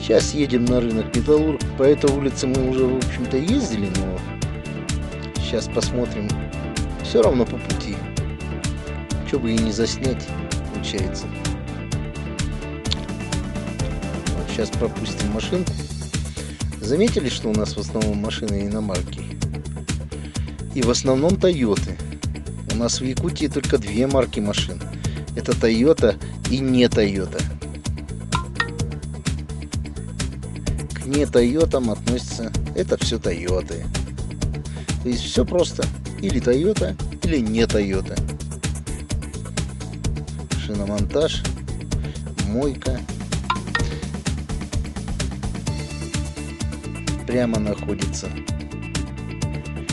Сейчас едем на рынок Металлург. По этой улице мы уже, в общем-то, ездили, но сейчас посмотрим. Все равно по пути. Что бы и не заснять, получается. Вот сейчас пропустим машинку. Заметили, что у нас в основном машины иномарки? И в основном Тойоты. У нас в Якутии только две марки машин. Это Toyota и не Toyota. К не Тойотам относятся это все Тойоты. То есть все просто. Или Toyota, или не Toyota. Шиномонтаж, мойка. Прямо находится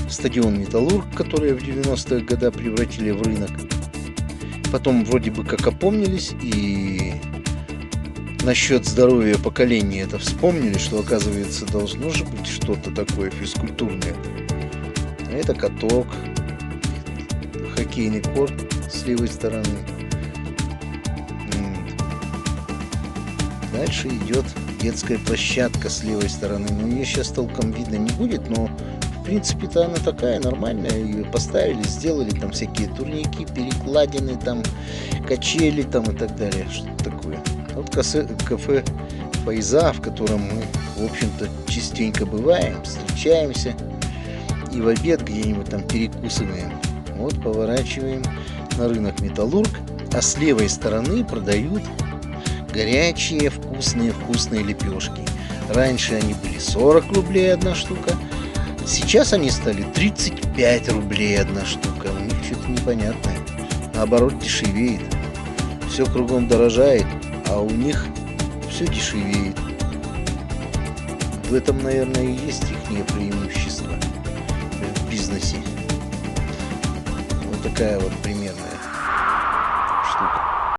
стадион Металлург, который в 90-х годах превратили в рынок. Потом вроде бы как опомнились и насчет здоровья поколения это вспомнили, что оказывается должно же быть что-то такое физкультурное. Это каток, хоккейный корт с левой стороны. Дальше идет детская площадка с левой стороны. Но ее сейчас толком видно не будет, но в принципе-то она такая нормальная. Ее поставили, сделали там всякие турники, перекладины, там качели там и так далее. Что такое? Вот кафе Файза, в котором мы, в общем-то, частенько бываем, встречаемся. И в обед где-нибудь там перекусываем. Вот поворачиваем на рынок Металлург, а с левой стороны продают горячие вкусные лепешки. Раньше они были 40 рублей одна штука, сейчас они стали 35 рублей одна штука. У них что-то непонятное. Наоборот, дешевеет. Все кругом дорожает, а у них все дешевеет. В этом, наверное, и есть их преимущество в бизнесе. Вот такая вот примерная